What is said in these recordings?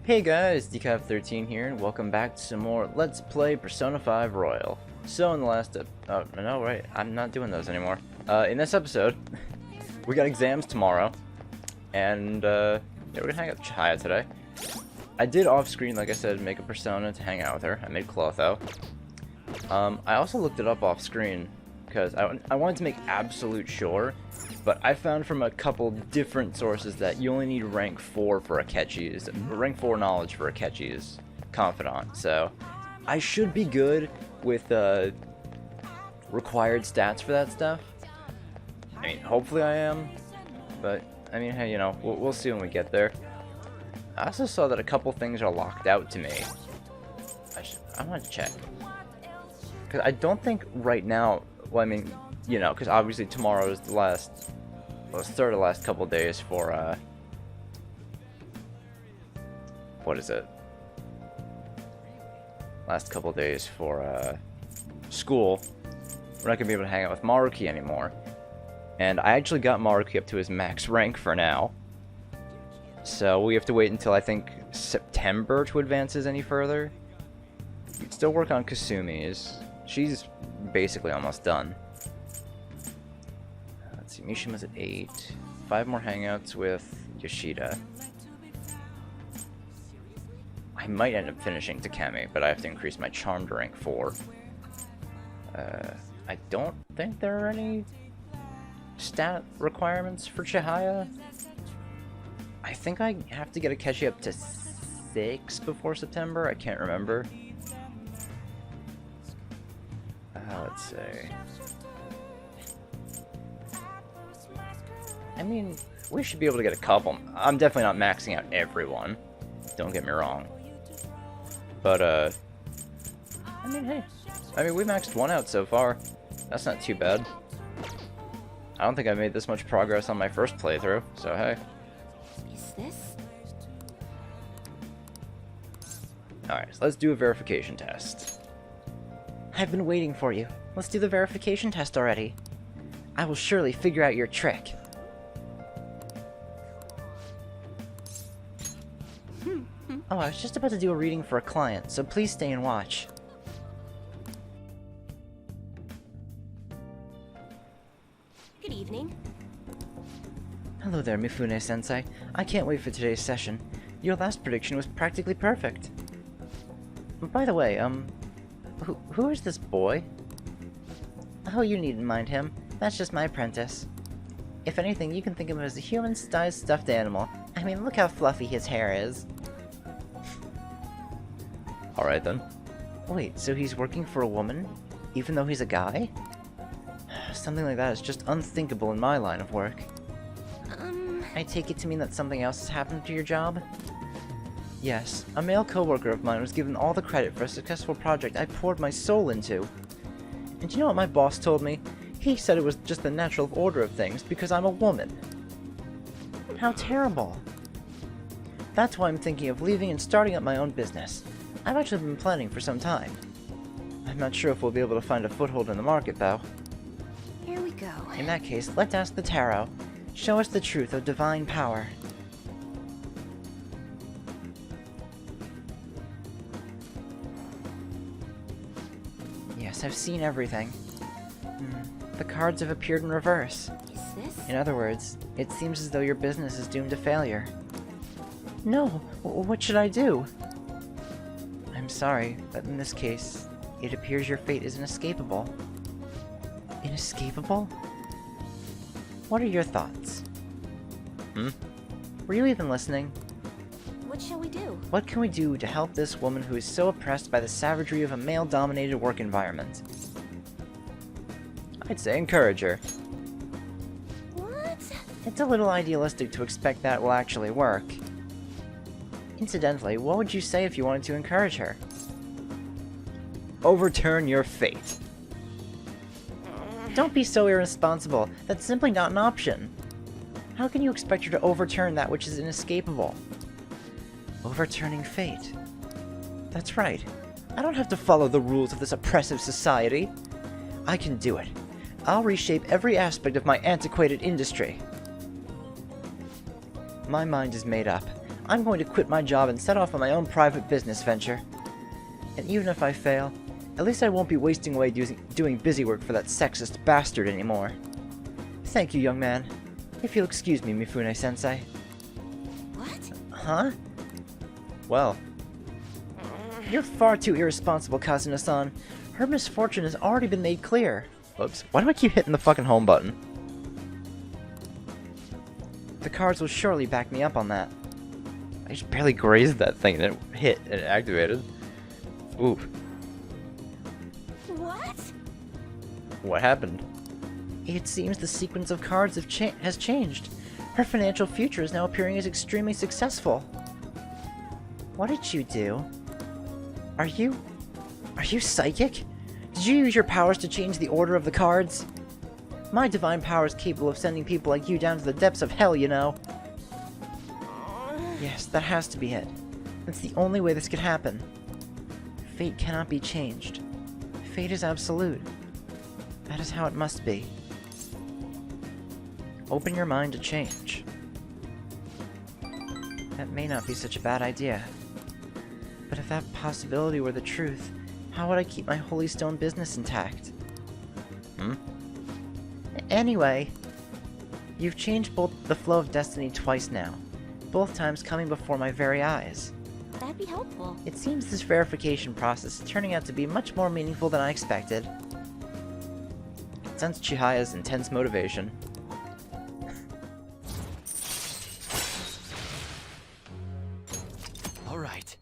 Hey guys, Decaf13 here, and welcome back to some more Let's Play Persona 5 Royal. So in the last oh, no, right, I'm not doing those anymore. In this episode, we got exams tomorrow, and, yeah, we're gonna hang out with Chihaya today. I did off-screen, like I said, make a Persona to hang out with her. I made Clotho. I also looked it up off-screen, because I wanted to make absolute sure, but I found from a couple different sources that you only need rank 4 for Akechi's, rank 4 knowledge for Akechi's Confidant, so I should be good with required stats for that stuff. I mean, hopefully I am, but I mean, hey, you know, we'll see when we get there. I also saw that a couple things are locked out to me. I want to check, because I don't think right now, well, I mean, you know, because obviously tomorrow is the last, well, it's the last couple days for, what is it? Last couple days for, school. We're not going to be able to hang out with Maruki anymore. And I actually got Maruki up to his max rank for now. So we have to wait until, I think, September to advance his any further. We can still work on Kasumi's. She's basically almost done. Let's see, Mishima's at 8. 5 more hangouts with Yoshida. I might end up finishing Takemi, but I have to increase my charm to rank 4. I don't think there are any stat requirements for Chihaya. I think I have to get Akechi up to 6 before September. I can't remember. Let's see. I mean, we should be able to get a couple. I'm definitely not maxing out everyone. Don't get me wrong. But, I mean, hey. I mean, we maxed one out so far. That's not too bad. I don't think I made this much progress on my first playthrough, so hey. Is this? Alright, so let's do a verification test. I've been waiting for you. Let's do the verification test already. I will surely figure out your trick. Oh, I was just about to do a reading for a client, so please stay and watch. Good evening. Hello there, Mifune-sensei. I can't wait for today's session. Your last prediction was practically perfect. By the way, who is this boy? Oh, you needn't mind him. That's just my apprentice. If anything, you can think of him as a human-sized stuffed animal. I mean, look how fluffy his hair is. Alright then. Wait, so he's working for a woman? Even though he's a guy? Something like that is just unthinkable in my line of work. I take it to mean that something else has happened to your job? Yes, a male coworker of mine was given all the credit for a successful project I poured my soul into. And you know what my boss told me? He said it was just the natural order of things because I'm a woman. How terrible. That's why I'm thinking of leaving and starting up my own business. I've actually been planning for some time. I'm not sure if we'll be able to find a foothold in the market, though. Here we go. In that case, let's ask the tarot. Show us the truth of divine power. Yes, I've seen everything. The cards have appeared in reverse. Is this? In other words, it seems as though your business is doomed to failure. No, what should I do? I'm sorry, but in this case, it appears your fate is inescapable. Inescapable? What are your thoughts? Were you even listening? What shall we do? What can we do to help this woman who is so oppressed by the savagery of a male-dominated work environment? I'd say encourage her. What? It's a little idealistic to expect that will actually work. Incidentally, what would you say if you wanted to encourage her? Overturn your fate. Don't be so irresponsible. That's simply not an option. How can you expect her to overturn that which is inescapable? Overturning fate. That's right. I don't have to follow the rules of this oppressive society. I can do it. I'll reshape every aspect of my antiquated industry. My mind is made up. I'm going to quit my job and set off on my own private business venture. And even if I fail, at least I won't be wasting away doing busy work for that sexist bastard anymore. Thank you, young man. If you'll excuse me, Mifune-sensei. What? Huh? Well, you're far too irresponsible, Kazuna-san. Her misfortune has already been made clear. Whoops. Why do I keep hitting the fucking home button? The cards will surely back me up on that. I just barely grazed that thing and it hit and it activated. Ooh. What? What happened? It seems the sequence of cards has changed. Her financial future is now appearing as extremely successful. What did you do? Are you psychic? Did you use your powers to change the order of the cards? My divine power is capable of sending people like you down to the depths of hell, you know. Yes, that has to be it. That's the only way this could happen. Fate cannot be changed. Fate is absolute. That is how it must be. Open your mind to change. That may not be such a bad idea. But if that possibility were the truth, how would I keep my Holy Stone business intact? Anyway, you've changed both the flow of destiny twice now, both times coming before my very eyes. That'd be helpful. It seems this verification process is turning out to be much more meaningful than I expected. Sense Chihiya's intense motivation. Alright.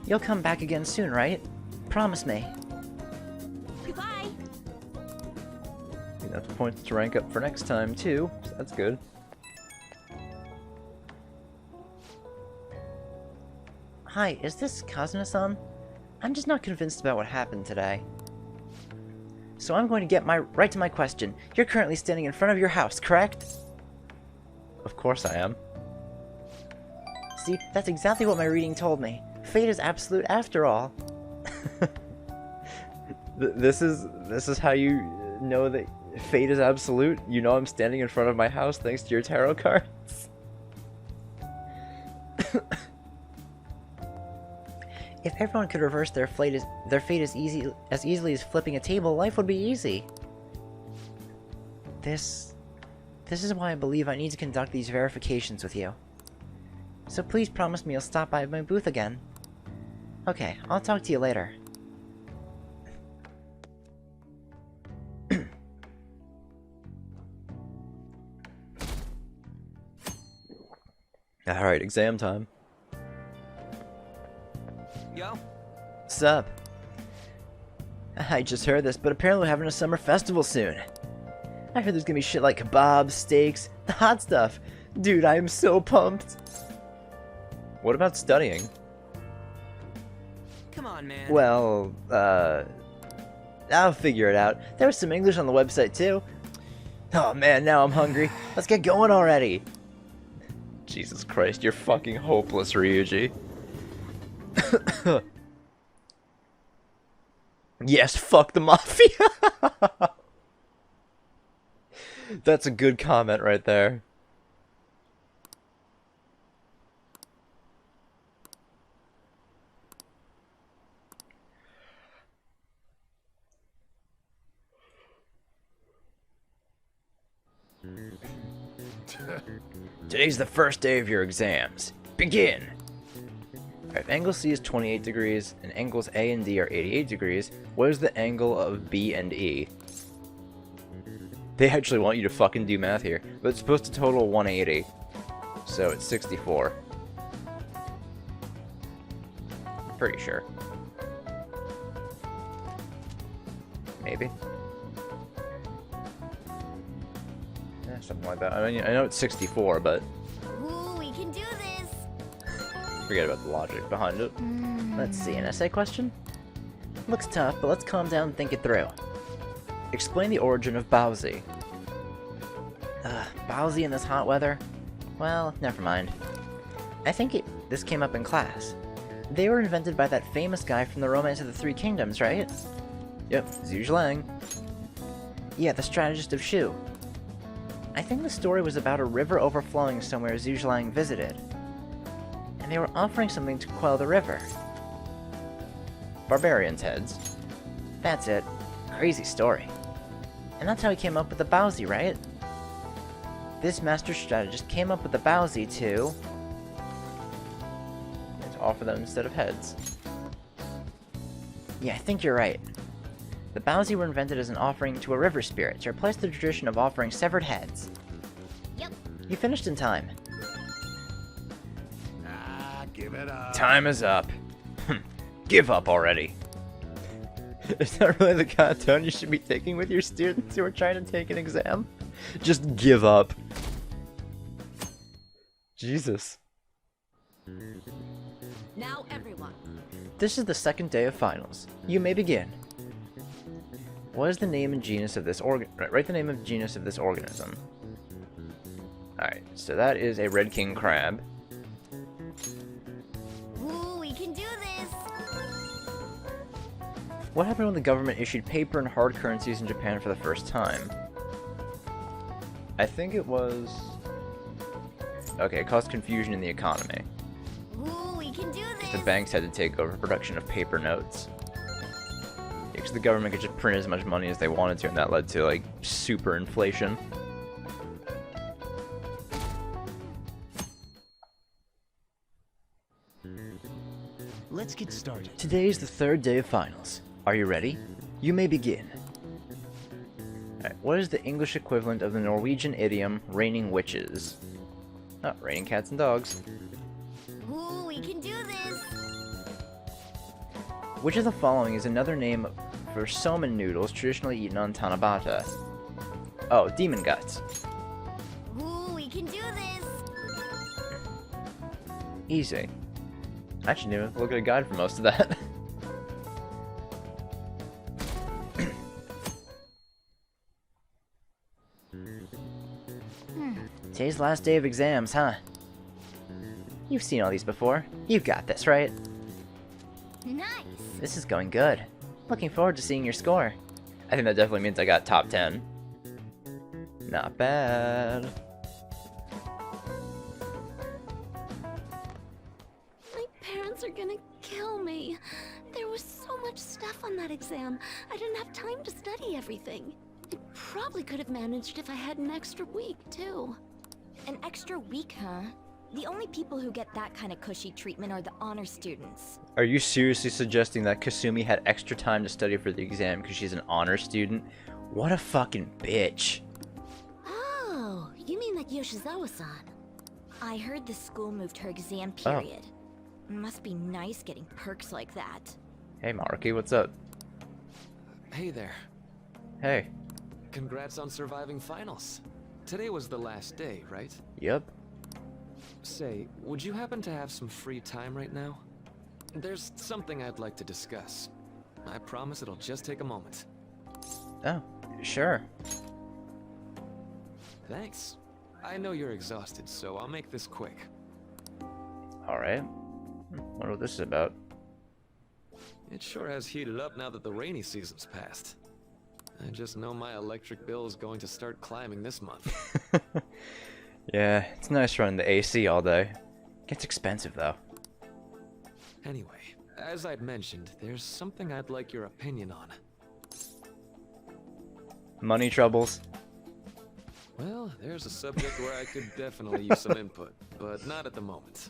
You'll come back again soon, right? Promise me. Goodbye. Enough points to rank up for next time, too, so that's good. Hi, is this Kazuna-san? I'm just not convinced about what happened today. So I'm going to get right to my question. You're currently standing in front of your house, correct? Of course I am. See, that's exactly what my reading told me. Fate is absolute after all. This is how you know that fate is absolute? You know I'm standing in front of my house thanks to your tarot cards? If everyone could reverse their fate as easily as flipping a table, life would be easy. This is why I believe I need to conduct these verifications with you. So please promise me you'll stop by my booth again. Okay, I'll talk to you later. Alright, exam time. Yo? Sup? I just heard this, but apparently we're having a summer festival soon. I heard there's gonna be shit like kebabs, steaks, the hot stuff. Dude, I am so pumped. What about studying? Come on, man. Well, I'll figure it out. There was some English on the website too. Oh man, now I'm hungry. Let's get going already. Jesus Christ, you're fucking hopeless, Ryuji. Yes, fuck the mafia. That's a good comment right there. Today's the first day of your exams. Begin! If angle C is 28 degrees, and angles A and D are 88 degrees, what is the angle of B and E? They actually want you to fucking do math here, but it's supposed to total 180. So it's 64. Pretty sure. Maybe. Yeah, something like that. I mean, I know it's 64, but Ooh, we can do this. forget about the logic behind it. Let's see, an essay question? Looks tough, but let's calm down and think it through. Explain the origin of Bowsy. Bowsy in this hot weather? Well, never mind. I think this came up in class. They were invented by that famous guy from the Romance of the Three Kingdoms, right? Yep, Zhu Zhilang. Yeah, the strategist of Shu. I think the story was about a river overflowing somewhere Zhuge Liang visited. And they were offering something to quell the river. Barbarians' heads. That's it. Crazy story. And that's how he came up with the Bowsy, right? This master strategist came up with the Bowsy to offer them instead of heads. Yeah, I think you're right. The Bowsy were invented as an offering to a river spirit to replace the tradition of offering severed heads. Yep. You finished in time. Give it up. Time is up. Give up already. Is that really the kind of tone you should be taking with your students who are trying to take an exam? Just give up. Jesus. Now everyone. This is the second day of finals. You may begin. What is the name and genus of this write the name of genus of this organism. Alright, so that is a red king crab. Ooh, we can do this. What happened when the government issued paper and hard currencies in Japan for the first time? I think it was... Okay, it caused confusion in the economy. Ooh, we can do this. The banks had to take over production of paper notes. Because the government could just print as much money as they wanted to, and that led to, like, super inflation. Let's get started. Today is the third day of finals. Are you ready? You may begin. Alright, what is the English equivalent of the Norwegian idiom, raining witches? Oh, raining cats and dogs. Ooh, we can do this. Which of the following is another name for somen noodles traditionally eaten on Tanabata? Oh, demon guts. Ooh, we can do this. Easy. I actually didn't even look at a guide for most of that. Today's last day of exams, huh? You've seen all these before. You've got this, right? Nice. This is going good. Looking forward to seeing your score. I think that definitely means I got top 10. Not bad. My parents are gonna kill me. There was so much stuff on that exam. I didn't have time to study everything. I probably could have managed if I had an extra week, too. An extra week, huh? The only people who get that kind of cushy treatment are the honor students. Are you seriously suggesting that Kasumi had extra time to study for the exam because she's an honor student? What a fucking bitch. Oh, you mean like Yoshizawa-san? I heard the school moved her exam period. Must be nice getting perks like that. Hey Maruki, what's up? Hey there. Hey. Congrats on surviving finals. Today was the last day, right? Yep. Say, would you happen to have some free time right now? There's something I'd like to discuss. I promise it'll just take a moment. Oh, sure. Thanks. I know you're exhausted, so I'll make this quick. Alright. Wonder what this is about. It sure has heated up now that the rainy season's passed. I just know my electric bill is going to start climbing this month. Yeah, it's nice running the AC all day. Gets expensive though. Anyway, as I'd mentioned, there's something I'd like your opinion on. Money troubles. Well, there's a subject where I could definitely use some input, but not at the moment.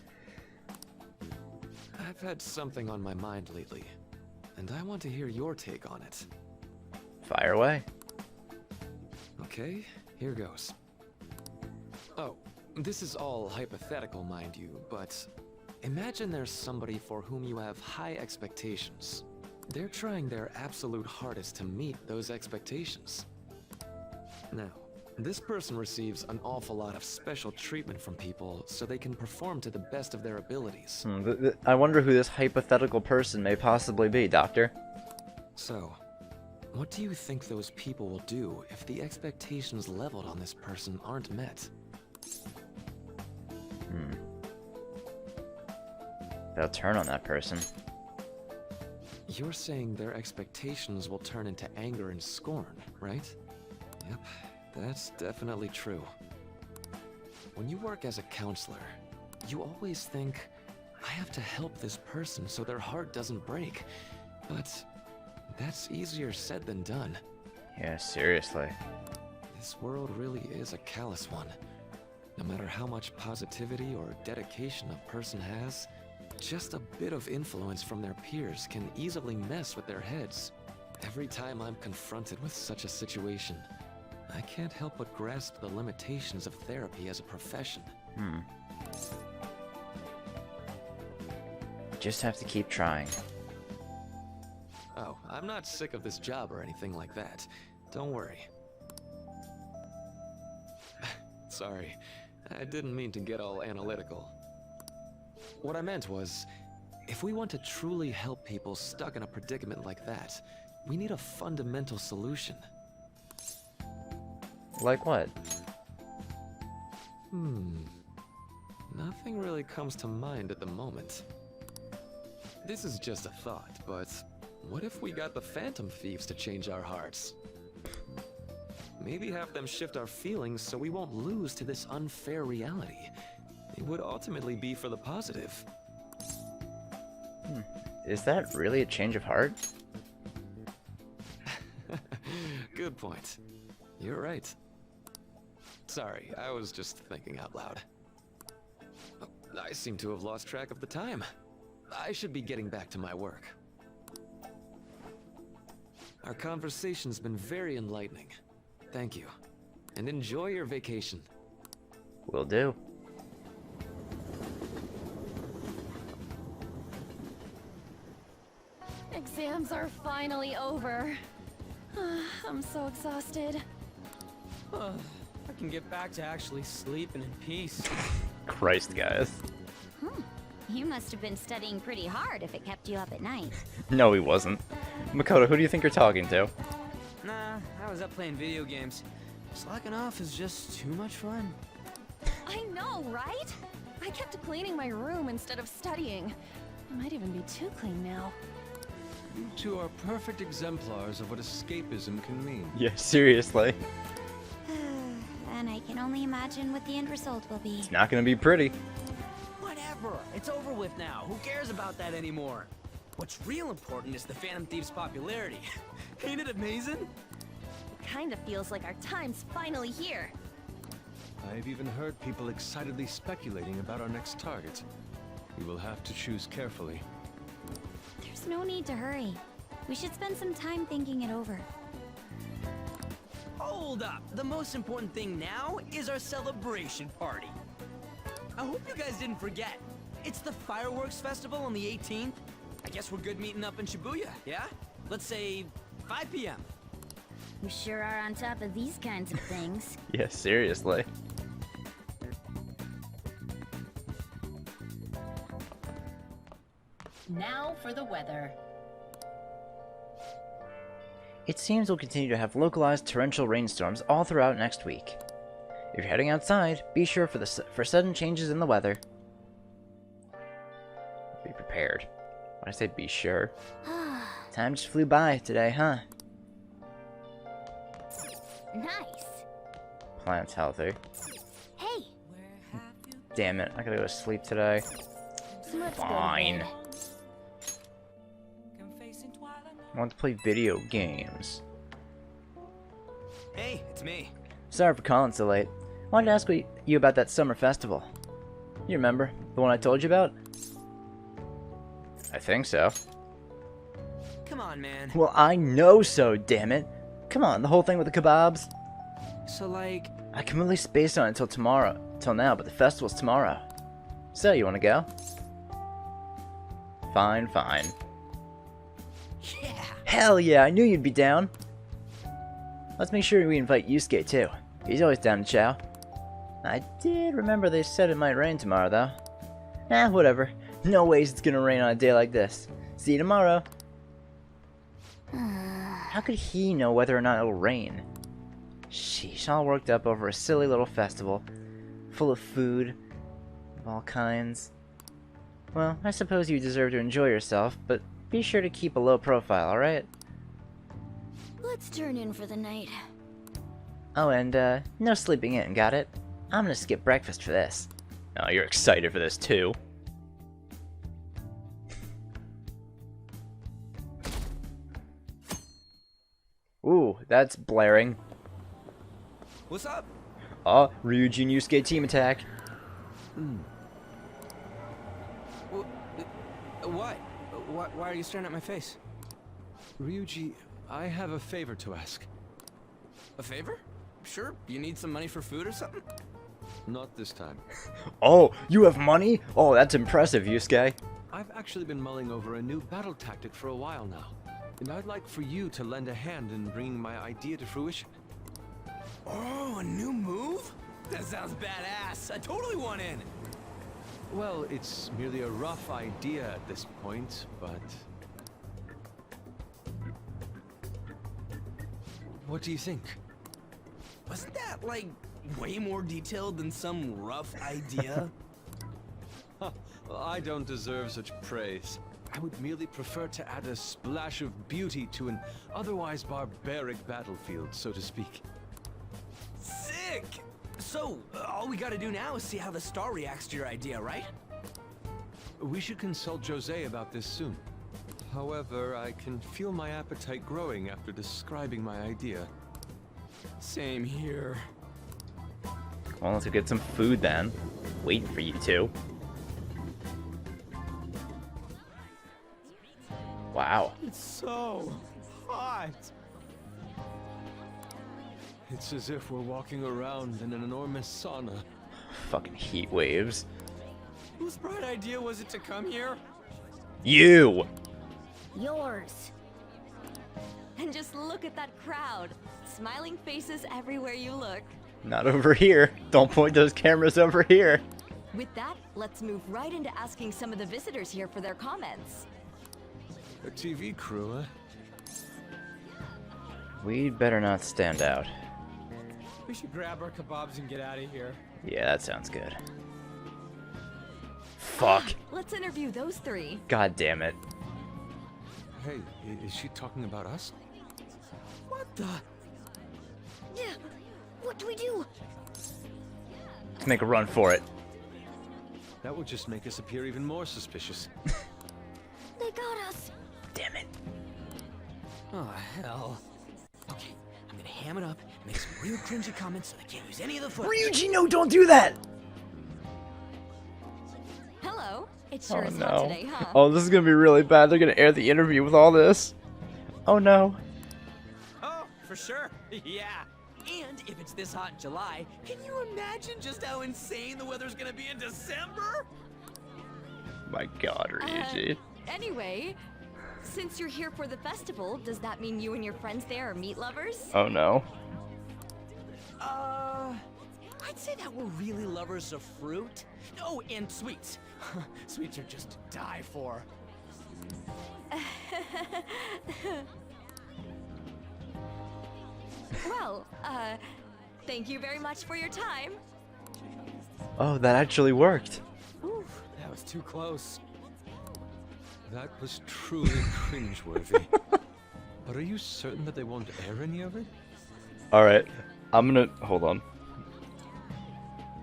I've had something on my mind lately, and I want to hear your take on it. Fire away. Okay, here goes. Oh, this is all hypothetical, mind you, but imagine there's somebody for whom you have high expectations. They're trying their absolute hardest to meet those expectations. Now, this person receives an awful lot of special treatment from people so they can perform to the best of their abilities. I wonder who this hypothetical person may possibly be, Doctor. So, what do you think those people will do if the expectations leveled on this person aren't met? They'll turn on that person. You're saying their expectations will turn into anger and scorn, right? Yep. That's definitely true. When you work as a counselor, you always think, I have to help this person so their heart doesn't break. But that's easier said than done. Yeah, seriously. This world really is a callous one. No matter how much positivity or dedication a person has, just a bit of influence from their peers can easily mess with their heads. Every time I'm confronted with such a situation, I can't help but grasp the limitations of therapy as a profession. Just have to keep trying. Oh, I'm not sick of this job or anything like that. Don't worry. Sorry, I didn't mean to get all analytical. What I meant was, if we want to truly help people stuck in a predicament like that, we need a fundamental solution. Like what? Nothing really comes to mind at the moment. This is just a thought, but what if we got the Phantom Thieves to change our hearts? Maybe have them shift our feelings so we won't lose to this unfair reality. It would ultimately be for the positive. Is that really a change of heart? Good point. You're right. Sorry, I was just thinking out loud. I seem to have lost track of the time. I should be getting back to my work. Our conversation's been very enlightening. Thank you. And enjoy your vacation. Will do. Exams are finally over. I'm so exhausted. I can get back to actually sleeping in peace. Christ, guys. You must have been studying pretty hard if it kept you up at night. No, he wasn't. Makoto, who do you think you're talking to? Nah, I was up playing video games. Slacking off is just too much fun. I know, right? I kept cleaning my room instead of studying. It might even be too clean now. You two are perfect exemplars of what escapism can mean. Yeah, seriously. And I can only imagine what the end result will be. It's not gonna be pretty. Whatever, it's over with now. Who cares about that anymore? What's real important is the Phantom Thieves' popularity. Ain't it amazing? Kinda feels like our time's finally here. I've even heard people excitedly speculating about our next target. We will have to choose carefully. There's no need to hurry. We should spend some time thinking it over. Hold up! The most important thing now is our celebration party. I hope you guys didn't forget. It's the fireworks festival on the 18th. I guess we're good meeting up in Shibuya, yeah? Let's say 5 p.m. You sure are on top of these kinds of things. Yeah, seriously. Now for the weather. It seems we'll continue to have localized torrential rainstorms all throughout next week. If you're heading outside, be sure for sudden changes in the weather. Be prepared. When I say be sure. Time just flew by today, huh? Nice. Plant's healthy. Hey, Damn it, I gotta go to sleep today. let's Fine. go to bed. I want to play video games. Hey, it's me. Sorry for calling so late. Wanted to ask you about that summer festival. You remember? The one I told you about? I think so. Come on, man. Well, I know so, damn it. Come on, the whole thing with the kebabs? So, like... I completely spaced on it till tomorrow. Till now, but the festival's tomorrow. So, you wanna go? Fine, fine. Yeah! Hell yeah, I knew you'd be down. Let's make sure we invite Yusuke too. He's always down to chow. I did remember they said it might rain tomorrow though. Whatever. No ways it's gonna rain on a day like this. See you tomorrow. How could he know whether or not it'll rain? Sheesh, all worked up over a silly little festival. Full of food. Of all kinds. Well, I suppose you deserve to enjoy yourself, but be sure to keep a low profile, alright? Let's turn in for the night. Oh, and, no sleeping in, got it? I'm gonna skip breakfast for this. Oh, you're excited for this, too. Ooh, that's blaring. What's up? Oh, Ryuji and Yusuke team attack. What? Why are you staring at my face? Ryuji, I have a favor to ask. A favor? Sure. You need some money for food or something? Not this time. Oh, you have money? Oh, that's impressive, Yusuke. I've actually been mulling over a new battle tactic for a while now, and I'd like for you to lend a hand in bringing my idea to fruition. Oh, a new move? That sounds badass. I totally want in. Well, it's merely a rough idea at this point, but... What do you think? Wasn't that, like, way more detailed than some rough idea? I don't deserve such praise. I would merely prefer to add a splash of beauty to an otherwise barbaric battlefield, so to speak. Sick! So, all we gotta do now is see how the star reacts to your idea, right? We should consult Jose about this soon. However, I can feel my appetite growing after describing my idea. Same here. Well, let's go get some food then. Waiting for you two. Wow. It's so hot. It's as if we're walking around in an enormous sauna. Fucking heat waves. Whose bright idea was it to come here? You! Yours. And just look at that crowd. Smiling faces everywhere you look. Not over here. Don't point those cameras over here. With that, let's move right into asking some of the visitors here for their comments. A TV crew, eh? We'd better not stand out. We should grab our kebabs and get out of here. Yeah, that sounds good. Fuck. Let's interview those three. God damn it. Hey, is she talking about us? What the? Yeah. What do we do? Let's make a run for it. That would just make us appear even more suspicious. They got us. Damn it. Oh, hell. Okay, I'm gonna ham it up and make some real cringy comments so they can't use any of the footage. Ryuji, no, don't do that! Hello. It sure Oh is hot no. today, huh? Oh, this is gonna be really bad. They're gonna air the interview with all this. Oh no. Oh, for sure. Yeah. And if it's this hot in July, can you imagine just how insane the weather's gonna be in December? My god, Ryuji. Anyway, since you're here for the festival, does that mean you and your friends there are meat lovers? Oh no. I'd say that we're really lovers of fruit. Oh, and sweets. Sweets are just to die for. Well, thank you very much for your time. Oh, that actually worked. Ooh, that was too close. That was truly cringeworthy. But are you certain that they won't air any of it? Alright, I'm gonna... hold on.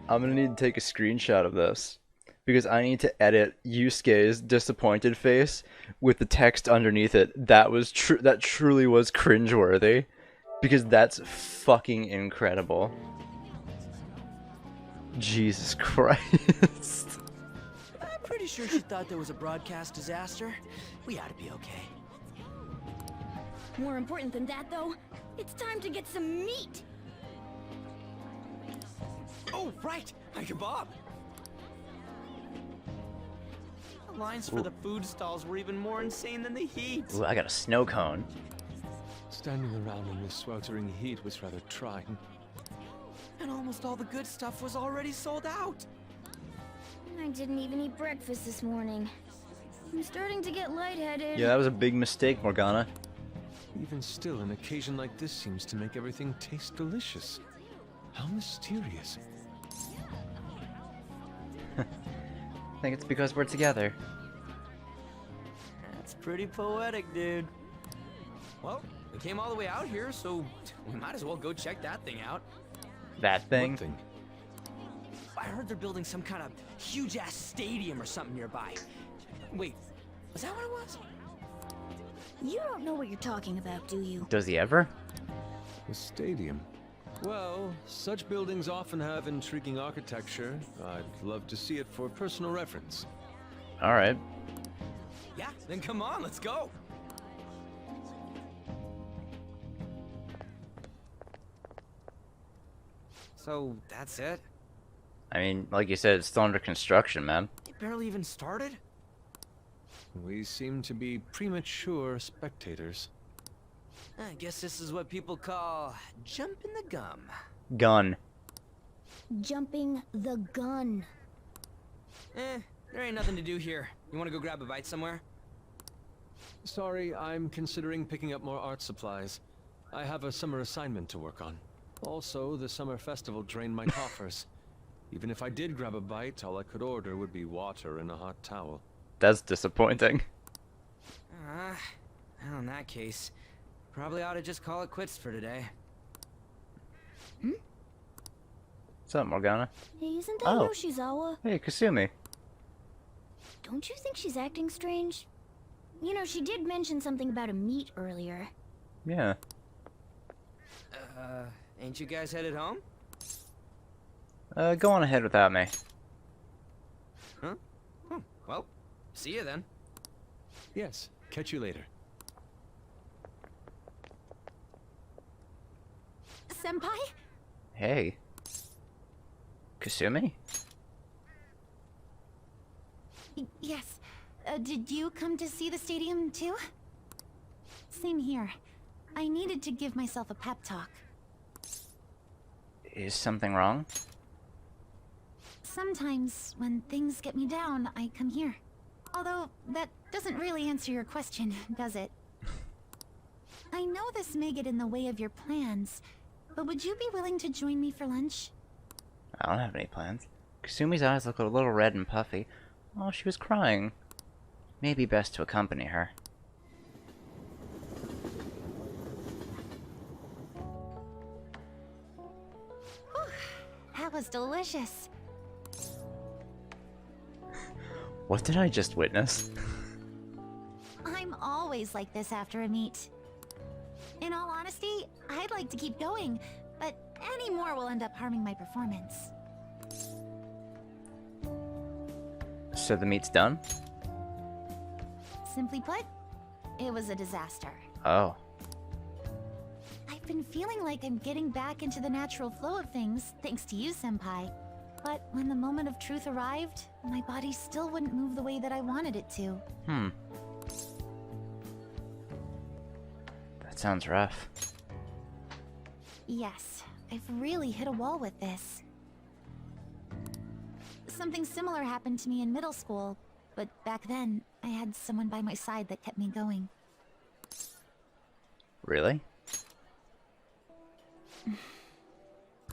I'm gonna need to take a screenshot of this. Because I need to edit Yusuke's disappointed face with the text underneath it. That was that truly was cringeworthy. Because that's fucking incredible. Jesus Christ. I'm pretty sure she thought there was a broadcast disaster. We ought to be okay. More important than that, though, it's time to get some meat. Oh, right! My kebab! The lines for the food stalls were even more insane than the heat. Ooh, I got a snow cone. Standing around in this sweltering heat was rather trying. And almost all the good stuff was already sold out. I didn't even eat breakfast this morning. I'm starting to get lightheaded. Yeah, that was a big mistake, Morgana. Even still, an occasion like this seems to make everything taste delicious. How mysterious. I think it's because we're together. That's pretty poetic, dude. Well, We came all the way out here, so we might as well go check that thing out. That thing? What thing? I heard they're building some kind of huge-ass stadium or something nearby. Wait, was that what it was? You don't know what you're talking about, do you? Does he ever? The stadium. Well, such buildings often have intriguing architecture. I'd love to see it for personal reference. Alright. Yeah, then come on, let's go. So, that's it? I mean, like you said, it's still under construction, man. It barely even started? We seem to be premature spectators. I guess this is what people call jumping the gum. Gun. Jumping the gun. There ain't nothing to do here. You wanna go grab a bite somewhere? Sorry, I'm considering picking up more art supplies. I have a summer assignment to work on. Also, the summer festival drained my coffers. Even if I did grab a bite, all I could order would be water and a hot towel. That's disappointing. Well, in that case, probably ought to just call it quits for today. What's up, Morgana? Hey, isn't that Oh. Yoshizawa? Hey, Kasumi. Don't you think she's acting strange? You know, she did mention something about a meet earlier. Yeah. Ain't you guys headed home? Go on ahead without me. Huh? Well, see you then. Yes, catch you later. Senpai? Hey. Kasumi? Yes. Did you come to see the stadium too? Same here. I needed to give myself a pep talk. Is something wrong? Sometimes, when things get me down, I come here. Although, that doesn't really answer your question, does it? I know this may get in the way of your plans, but would you be willing to join me for lunch? I don't have any plans. Kasumi's eyes look a little red and puffy. Oh, she was crying. Maybe best to accompany her. That was delicious. What did I just witness? I'm always like this after a meet. In all honesty, I'd like to keep going, but any more will end up harming my performance. So the meet's done? Simply put, it was a disaster. Oh. I've been feeling like I'm getting back into the natural flow of things, thanks to you, Senpai. But when the moment of truth arrived, my body still wouldn't move the way that I wanted it to. That sounds rough. Yes, I've really hit a wall with this. Something similar happened to me in middle school, but back then, I had someone by my side that kept me going. Really?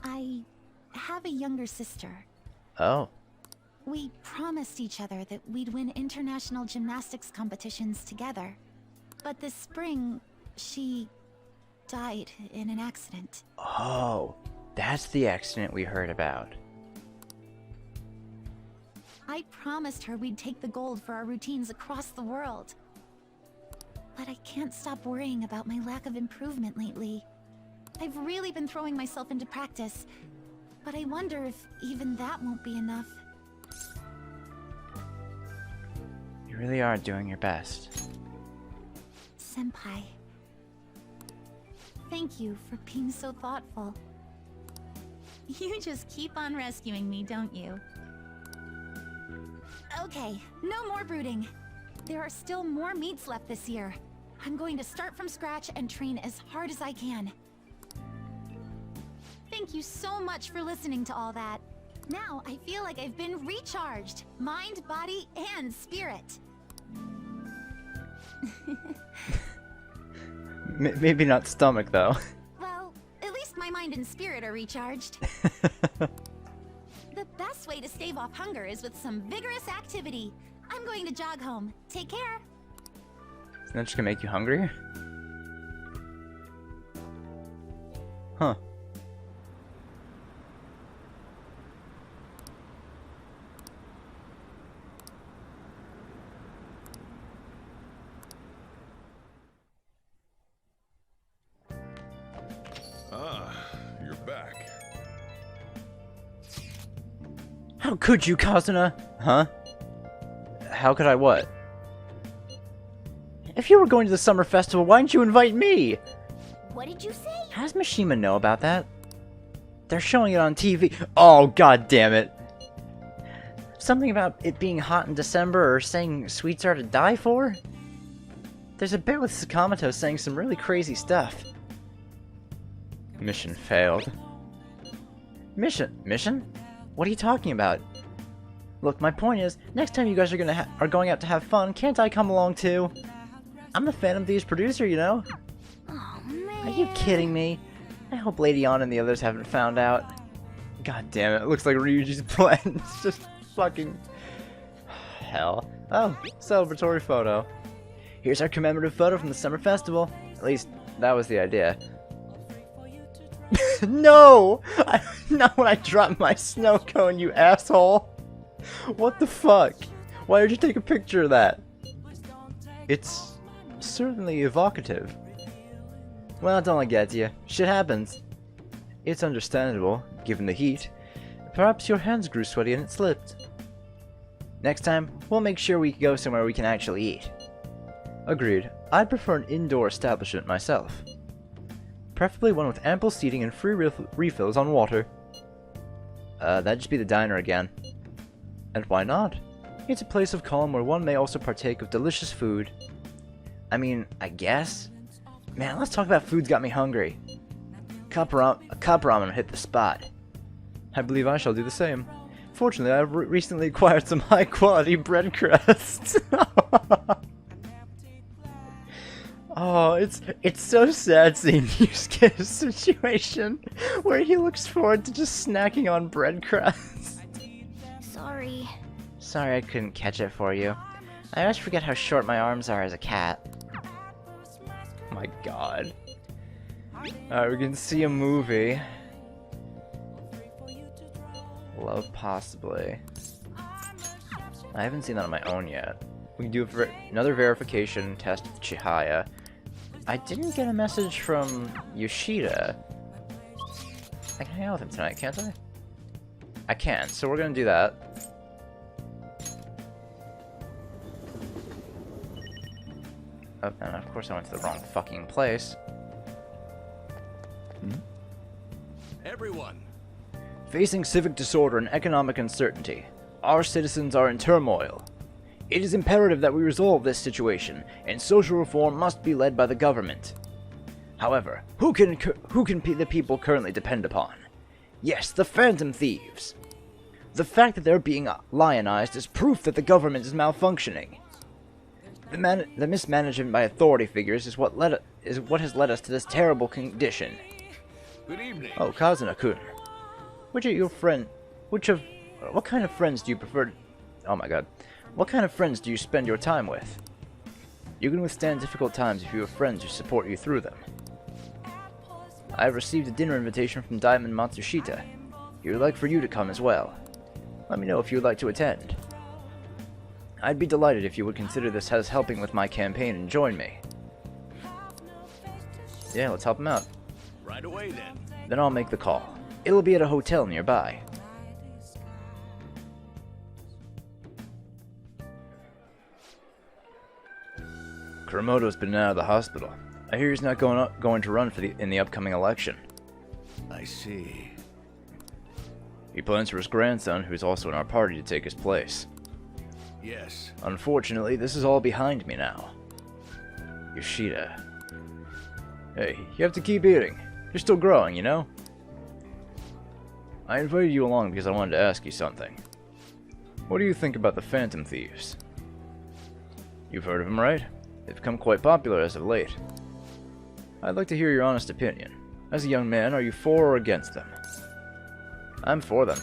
I have a younger sister. Oh. We promised each other that we'd win international gymnastics competitions together. But this spring, she died in an accident. Oh. That's the accident we heard about. I promised her we'd take the gold for our routines across the world. But I can't stop worrying about my lack of improvement lately. I've really been throwing myself into practice, but I wonder if even that won't be enough. You really are doing your best. Senpai, thank you for being so thoughtful. You just keep on rescuing me, don't you? Okay, no more brooding. There are still more meets left this year. I'm going to start from scratch and train as hard as I can. Thank you so much for listening to all that. Now I feel like I've been recharged, mind, body, and spirit. Maybe not stomach, though. Well, at least my mind and spirit are recharged. The best way to stave off hunger is with some vigorous activity. I'm going to jog home. Take care. Isn't that just gonna make you hungrier? Huh. Ah, you're back. How could you, Kazuna? Huh? How could I what? If you were going to the summer festival, why didn't you invite me? What did you say? How does Mishima know about that? They're showing it on TV. Oh, god damn it. Something about it being hot in December or saying sweets are to die for? There's a bit with Sakamoto saying some really crazy stuff. Mission failed. Mission? What are you talking about? Look, my point is, next time you guys are going out to have fun, can't I come along too? I'm the Phantom Thieves producer, you know? Oh man. Are you kidding me? I hope Lady Anna and the others haven't found out. God damn it, it looks like Ryuji's plan. It's just fucking... hell. Oh, celebratory photo. Here's our commemorative photo from the summer festival. At least, that was the idea. No! Not when I dropped my snow cone, you asshole! What the fuck? Why did you take a picture of that? It's certainly evocative. Well, don't get you. Shit happens. It's understandable, given the heat. Perhaps your hands grew sweaty and it slipped. Next time, we'll make sure we go somewhere we can actually eat. Agreed. I'd prefer an indoor establishment myself. Preferably one with ample seating and free refills on water. That'd just be the diner again. And why not? It's a place of calm where one may also partake of delicious food. I mean, I guess? Man, let's talk about food's got me hungry. Cup ramen hit the spot. I believe I shall do the same. Fortunately, I've recently acquired some high-quality bread crusts. Oh, it's so sad seeing Yusuke in a situation where he looks forward to just snacking on bread crust. Sorry. Sorry I couldn't catch it for you. I always forget how short my arms are as a cat. My god. Alright, we can see a movie. Love Possibly. I haven't seen that on my own yet. We can do another verification test with Chihaya. I didn't get a message from Yoshida. I can hang out with him tonight, can't I? I can, so we're gonna do that. Oh, and of course I went to the wrong fucking place. Everyone, Facing civic disorder and economic uncertainty, our citizens are in turmoil. It is imperative that we resolve this situation, and social reform must be led by the government. However, who can the people currently depend upon? Yes, the Phantom Thieves. The fact that they're being lionized is proof that the government is malfunctioning. The mismanagement by authority figures is what has led us to this terrible condition. good evening. Oh, Kazuna-kun. What kind of friends do you prefer? Oh my god. What kind of friends do you spend your time with? You can withstand difficult times if you have friends who support you through them. I have received a dinner invitation from Diamond Matsushita. He would like for you to come as well. Let me know if you would like to attend. I'd be delighted if you would consider this as helping with my campaign and join me. Yeah, let's help him out. Right away then. Then I'll make the call. It'll be at a hotel nearby. Kuramoto's been out of the hospital. I hear he's not going to run in the upcoming election. I see. He plans for his grandson, who's also in our party, to take his place. Yes. Unfortunately, this is all behind me now. Yoshida. Hey, you have to keep eating. You're still growing, you know? I invited you along because I wanted to ask you something. What do you think about the Phantom Thieves? You've heard of them, right? They've become quite popular as of late. I'd like to hear your honest opinion. As a young man, are you for or against them? I'm for them.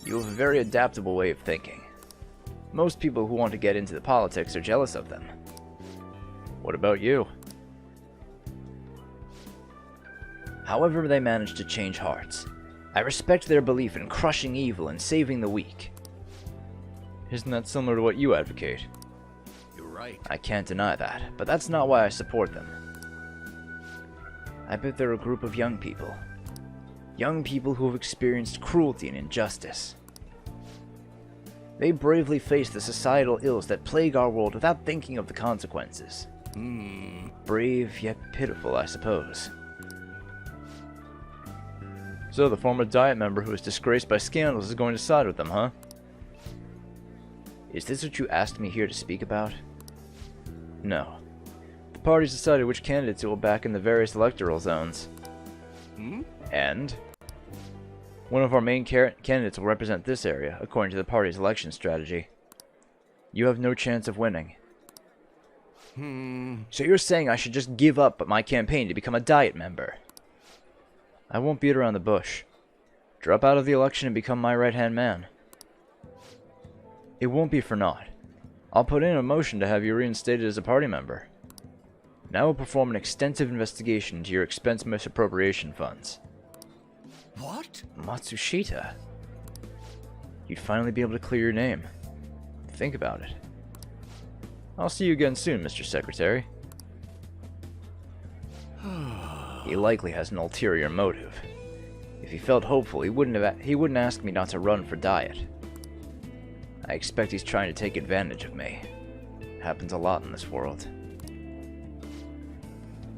You have a very adaptable way of thinking. Most people who want to get into the politics are jealous of them. What about you? However they manage to change hearts. I respect their belief in crushing evil and saving the weak. Isn't that similar to what you advocate? You're right. I can't deny that, but that's not why I support them. I bet they're a group of young people. Young people who have experienced cruelty and injustice. They bravely face the societal ills that plague our world without thinking of the consequences. Brave yet pitiful, I suppose. So the former Diet member who was disgraced by scandals is going to side with them, huh? Is this what you asked me here to speak about? No. The party's decided which candidates it will back in the various electoral zones. And one of our main candidates will represent this area, according to the party's election strategy. You have no chance of winning. So you're saying I should just give up my campaign to become a Diet member? I won't beat around the bush. Drop out of the election and become my right-hand man. It won't be for naught. I'll put in a motion to have you reinstated as a party member. Now we'll perform an extensive investigation into your expense misappropriation funds. What? Matsushita. You'd finally be able to clear your name. Think about it. I'll see you again soon, Mr. Secretary. He likely has an ulterior motive. If he felt hopeful, he wouldn't ask me not to run for Diet. I expect he's trying to take advantage of me. Happens a lot in this world.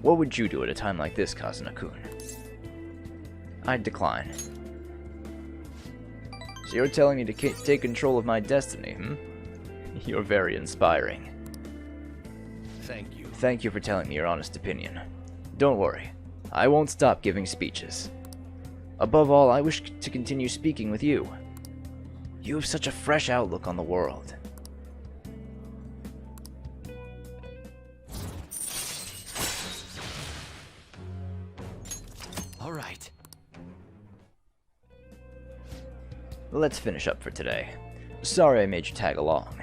What would you do at a time like this, Kazuna-kun? I'd decline. So you're telling me to take control of my destiny, You're very inspiring. Thank you. Thank you for telling me your honest opinion. Don't worry, I won't stop giving speeches. Above all, I wish to continue speaking with you. You have such a fresh outlook on the world. All right. Let's finish up for today. Sorry I made you tag along.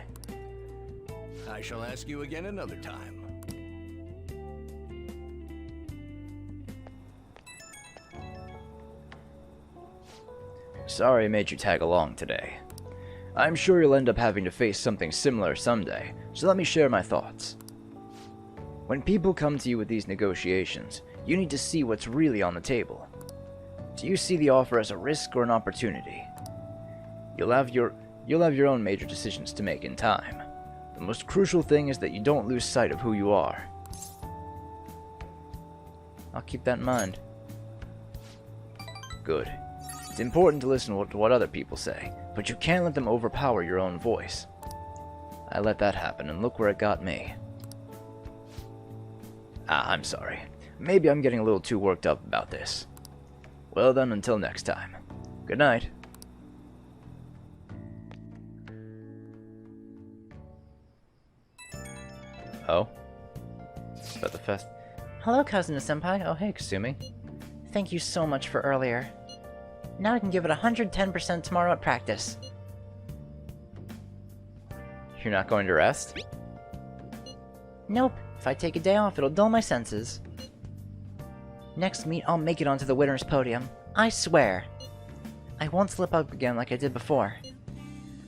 I shall ask you again another time. Sorry I made you tag along today. I'm sure you'll end up having to face something similar someday, so let me share my thoughts. When people come to you with these negotiations, you need to see what's really on the table. Do you see the offer as a risk or an opportunity? You'll have your own major decisions to make in time. The most crucial thing is that you don't lose sight of who you are. I'll keep that in mind. Good. It's important to listen to what other people say, but you can't let them overpower your own voice. I let that happen, and look where it got me. I'm sorry. Maybe I'm getting a little too worked up about this. Well then, until next time. Good night. Oh? It's about the fest. Hello, Kazuna-senpai. Oh, hey, Kasumi. Thank you so much for earlier. Now I can give it 110% tomorrow at practice. You're not going to rest? Nope. If I take a day off, it'll dull my senses. Next meet, I'll make it onto the winner's podium. I swear. I won't slip up again like I did before.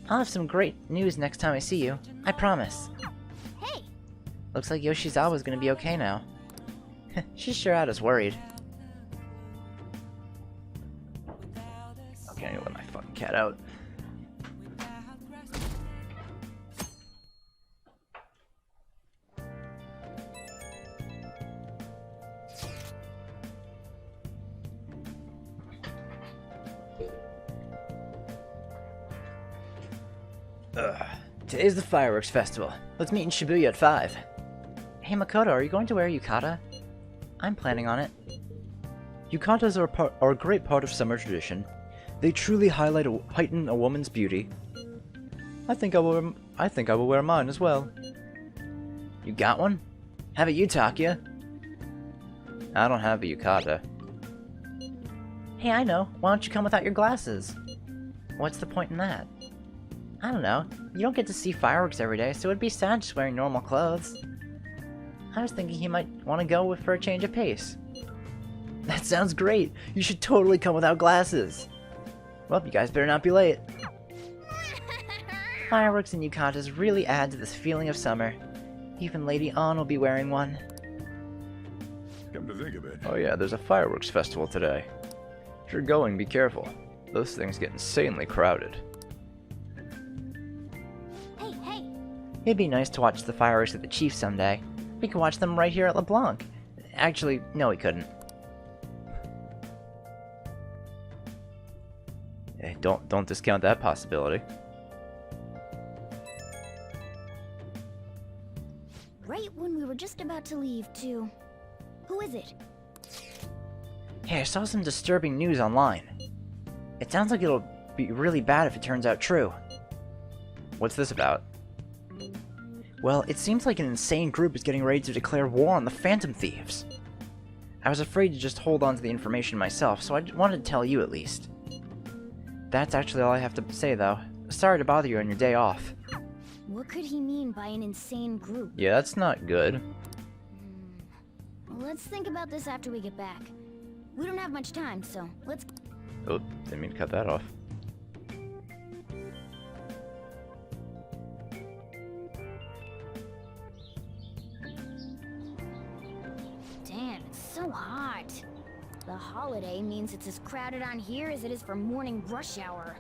I'll have some great news next time I see you. I promise. Hey! Looks like Yoshizawa's gonna be okay now. She sure had us worried. Okay, I need to let my fucking cat out. Today's the fireworks festival. Let's meet in Shibuya at 5. Hey Makoto, are you going to wear yukata? I'm planning on it. Yukatas are a great part of summer tradition. They truly heighten a woman's beauty. I think I will wear mine as well. You got one? How about you, Takia? I don't have a yukata. Hey, I know. Why don't you come without your glasses? What's the point in that? I don't know. You don't get to see fireworks every day, so it'd be sad just wearing normal clothes. I was thinking he might want to go for a change of pace. That sounds great! You should totally come without glasses! Well, you guys better not be late. Fireworks and yukatas really add to this feeling of summer. Even Lady Ann will be wearing one. Come to think of it. Oh yeah, there's a fireworks festival today. If you're going, be careful. Those things get insanely crowded. Hey, hey! It'd be nice to watch the fireworks at the Chief someday. We could watch them right here at LeBlanc. Actually, no, we couldn't. Hey, don't discount that possibility. Right when we were just about to leave, too. Who is it? Hey, I saw some disturbing news online. It sounds like it'll be really bad if it turns out true. What's this about? Well, it seems like an insane group is getting ready to declare war on the Phantom Thieves. I was afraid to just hold on to the information myself, so I wanted to tell you at least. That's actually all I have to say, though. Sorry to bother you on your day off. What could he mean by an insane group? Yeah, that's not good. Let's think about this after we get back. We don't have much time, so let's... Oh, didn't mean to cut that off. Damn, it's so hot. The holiday means it's as crowded on here as it is for morning rush hour.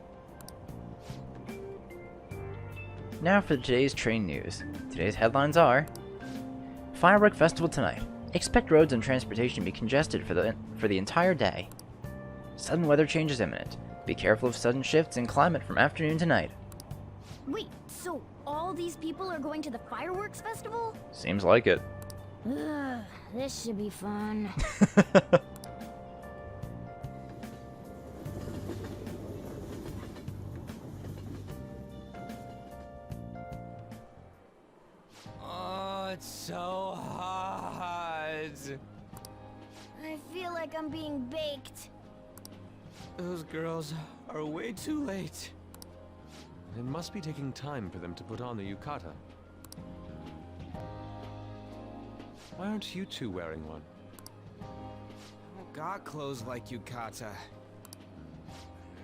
Now for today's train news. Today's headlines are: Firework Festival tonight. Expect roads and transportation to be congested for the entire day. Sudden weather change is imminent. Be careful of sudden shifts in climate from afternoon to night. Wait, so all these people are going to the fireworks festival? Seems like it. Ugh, this should be fun. Oh, it's so hot. I feel like I'm being baked. Those girls are way too late. It must be taking time for them to put on the yukata. Why aren't you two wearing one? I got clothes like Yukata.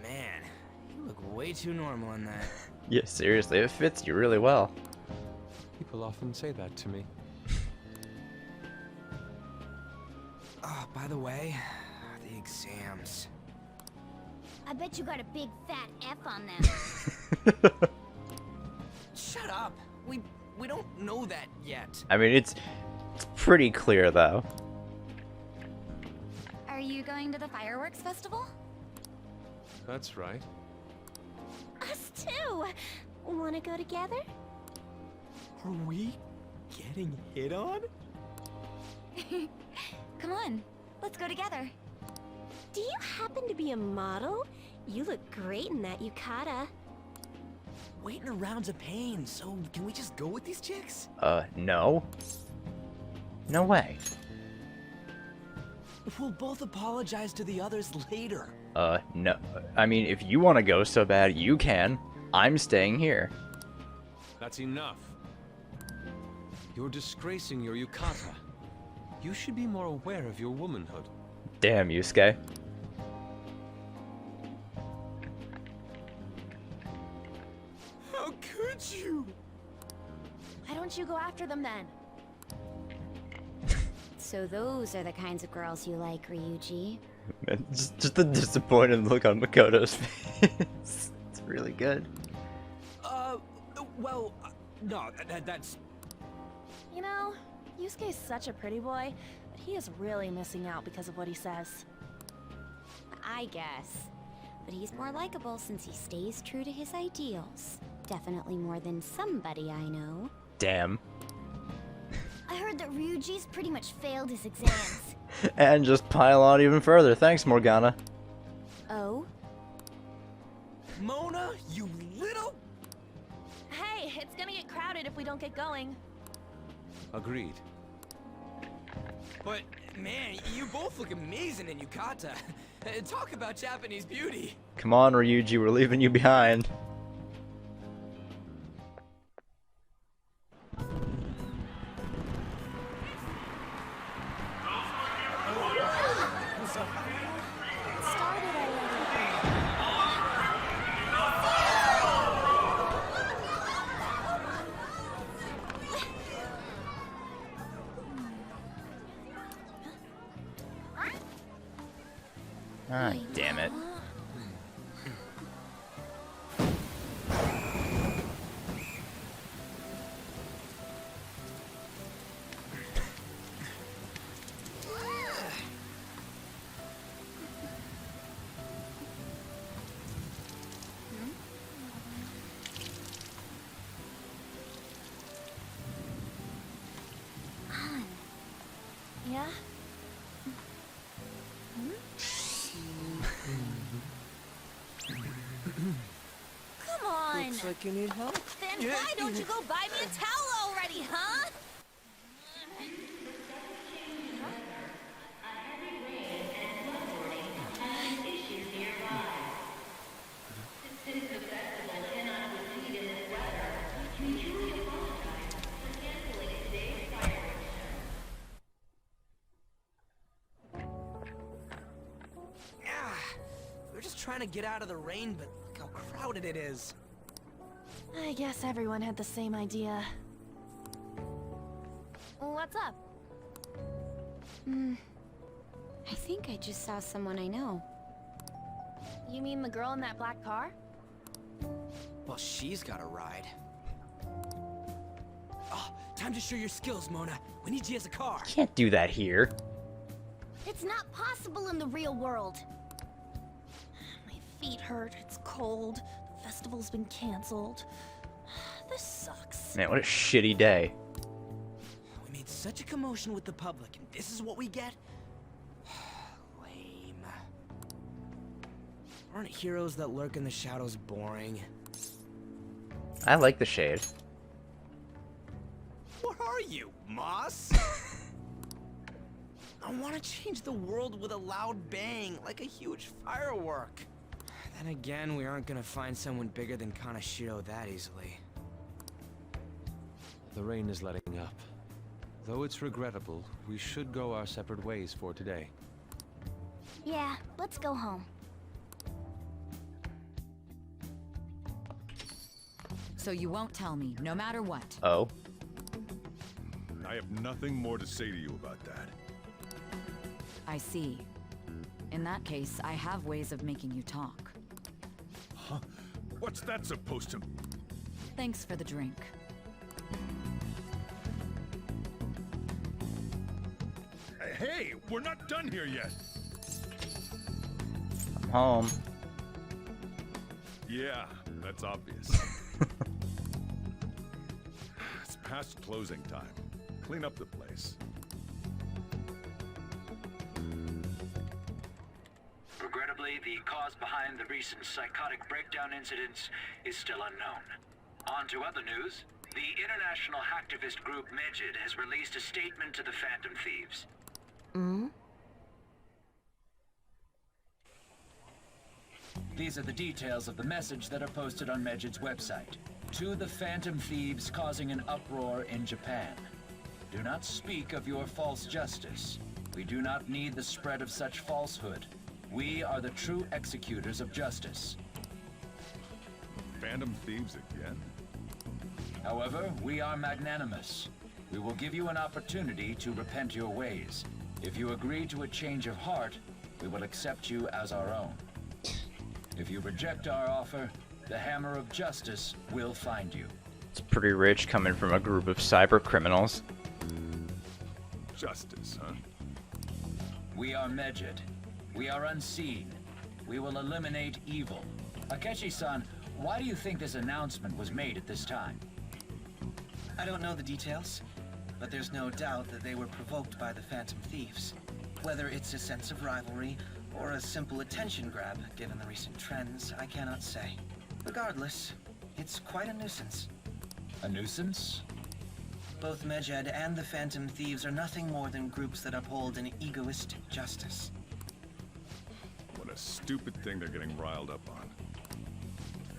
Man, you look way too normal in that. Yeah, seriously, it fits you really well. People often say that to me. Oh, by the way, the exams. I bet you got a big fat F on them. Shut up. We don't know that yet. I mean, it's pretty clear though. Are you going to the fireworks festival? That's right. Us too! Wanna go together? Are we getting hit on? Come on, let's go together. Do you happen to be a model? You look great in that yukata. Waiting around's a pain, so can we just go with these chicks? No. No way. We'll both apologize to the others later. No. I mean, if you want to go so bad, you can. I'm staying here. That's enough. You're disgracing your yukata. You should be more aware of your womanhood. Damn, Yusuke. How could you? Why don't you go after them then? So those are the kinds of girls you like, Ryuji. Man, just the disappointed look on Makoto's face. It's really good. Well, no, that's... You know, Yusuke's such a pretty boy, but he is really missing out because of what he says. I guess. But he's more likable since he stays true to his ideals. Definitely more than somebody I know. Damn. I heard that Ryuji's pretty much failed his exams. And just pile on even further. Thanks, Morgana. Oh? Mona, you little... Hey, it's gonna get crowded if we don't get going. Agreed. But, man, you both look amazing in yukata. Talk about Japanese beauty. Come on, Ryuji, we're leaving you behind. Ah, damn it. Yeah? Come on! Looks like you need help. Then why don't you go buy me a towel already, huh? We're just trying to get out of the rain, but look how crowded it is. I guess everyone had the same idea. What's up? I think I just saw someone I know. You mean the girl in that black car? Well, she's got a ride. Oh, time to show your skills, Mona. We need you as a car. Can't do that here. It's not possible in the real world. My feet hurt, it's cold, the festival's been canceled. This sucks. Man, what a shitty day. We made such a commotion with the public, and this is what we get? Lame. Aren't heroes that lurk in the shadows boring? I like the shade. What are you, Moss? I want to change the world with a loud bang, like a huge firework. Then again, we aren't gonna find someone bigger than Kanashiro that easily. The rain is letting up. Though it's regrettable, we should go our separate ways for today. Yeah, let's go home. So you won't tell me, no matter what. Oh. I have nothing more to say to you about that. I see. In that case, I have ways of making you talk. Huh? What's that supposed to... Thanks for the drink. Hey, we're not done here yet. I'm home. Yeah, that's obvious. It's past closing time. Clean up the place. Regrettably, the cause behind the recent psychotic breakdown incidents is still unknown. On to other news. The international hacktivist group Medjed has released a statement to the Phantom Thieves. These are the details of the message that are posted on Medjed's website. To the Phantom Thieves causing an uproar in Japan. Do not speak of your false justice. We do not need the spread of such falsehood. We are the true executors of justice. Phantom Thieves again? However, we are magnanimous. We will give you an opportunity to repent your ways. If you agree to a change of heart, we will accept you as our own. If you reject our offer, the hammer of justice will find you. It's pretty rich coming from a group of cyber criminals. Justice, huh? We are Medjed. We are unseen. We will eliminate evil. Akechi-san, why do you think this announcement was made at this time? I don't know the details, but there's no doubt that they were provoked by the Phantom Thieves. Whether it's a sense of rivalry or a simple attention grab, given the recent trends, I cannot say. Regardless, it's quite a nuisance. A nuisance? Both Medjed and the Phantom Thieves are nothing more than groups that uphold an egoistic justice. What a stupid thing they're getting riled up on.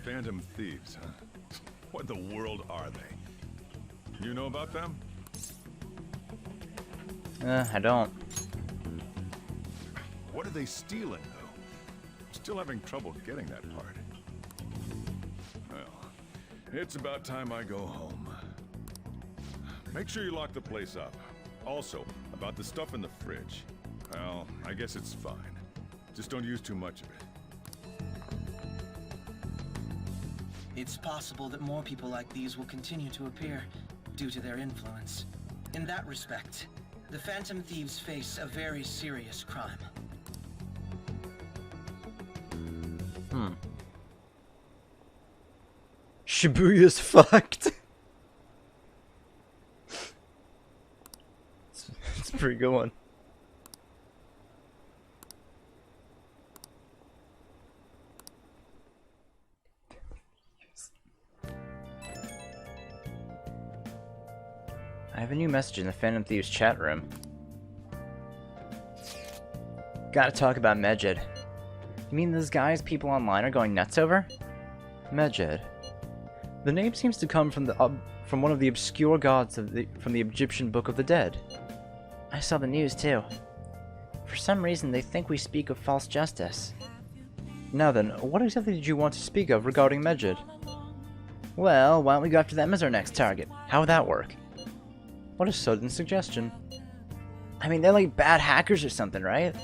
Phantom Thieves, huh? What the world are they? You know about them? I don't. What are they stealing, though? Still having trouble getting that part. Well, it's about time I go home. Make sure you lock the place up. Also, about the stuff in the fridge. Well, I guess it's fine. Just don't use too much of it. It's possible that more people like these will continue to appear due to their influence. In that respect, the Phantom Thieves face a very serious crime. Shibuya's fucked. It's a pretty good one. I have a new message in the Phantom Thieves chat room. Gotta talk about Medjed. You mean those guys people online are going nuts over? Medjed. The name seems to come from one of the obscure gods from the Egyptian Book of the Dead. I saw the news too. For some reason they think we speak of false justice. Now then, what exactly did you want to speak of regarding Medjed? Well, why don't we go after them as our next target? How would that work? What a sudden suggestion. I mean, they're like bad hackers or something, right?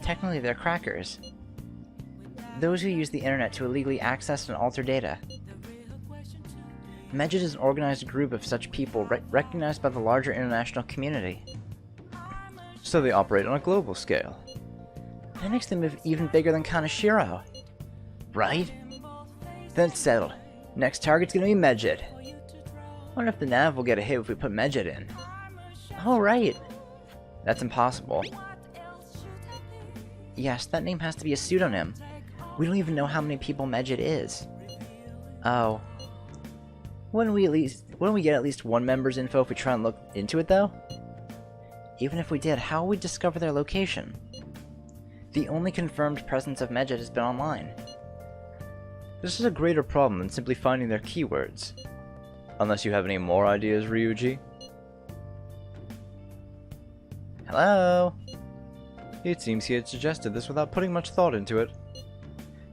Technically, they're crackers. Those who use the internet to illegally access and alter data. Medjed is an organized group of such people recognized by the larger international community. So they operate on a global scale. That makes them even bigger than Kaneshiro. Right? Then it's settled. Next target's gonna be Medjed. Wonder if the nav will get a hit if we put Medjed in. Oh, right. That's impossible. Yes, that name has to be a pseudonym. We don't even know how many people Medjed is. Oh. Wouldn't we get at least one member's info if we try and look into it, though? Even if we did, how would we discover their location? The only confirmed presence of Medjed has been online. This is a greater problem than simply finding their keywords. Unless you have any more ideas, Ryuji? Hello? It seems he had suggested this without putting much thought into it.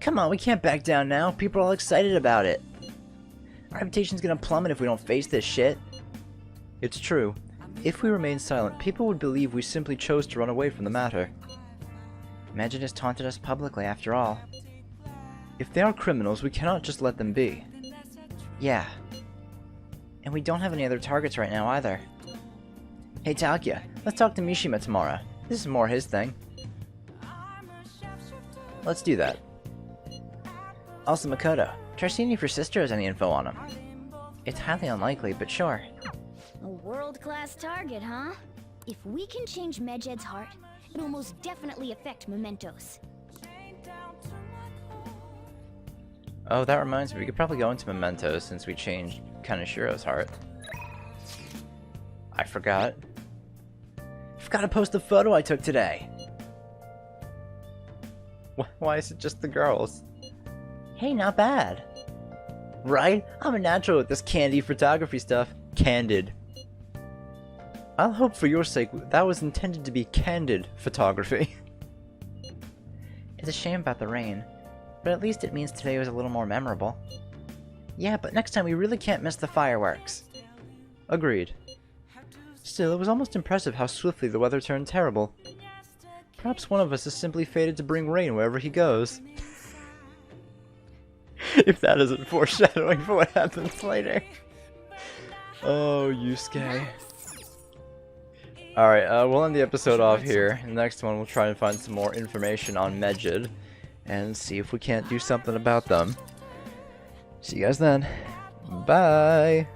Come on, we can't back down now. People are all excited about it. Our reputation's gonna plummet if we don't face this shit. It's true. If we remain silent, people would believe we simply chose to run away from the matter. Medjed has taunted us publicly, after all. If they are criminals, we cannot just let them be. Yeah. And we don't have any other targets right now, either. Hey Takia, let's talk to Mishima tomorrow. This is more his thing. Let's do that. Also, Makoto, try seeing if your sister has any info on him. It's highly unlikely, but sure. A world-class target, huh? If we can change Medjed's heart, it'll most definitely affect Mementos. Oh, that reminds me, we could probably go into Mementos since we changed Kaneshiro's heart. I forgot. Forgot to post the photo I took today! Why is it just the girls? Hey, not bad. Right? I'm a natural with this candy photography stuff. Candid. I'll hope for your sake that was intended to be candid photography. It's a shame about the rain, but at least it means today was a little more memorable. Yeah, but next time we really can't miss the fireworks. Agreed. Still, it was almost impressive how swiftly the weather turned terrible. Perhaps one of us is simply fated to bring rain wherever he goes. If that isn't foreshadowing for what happens later. Oh, Yusuke. Alright, we'll end the episode off here. In the next one, we'll try and find some more information on Medjed and see if we can't do something about them. See you guys then. Bye!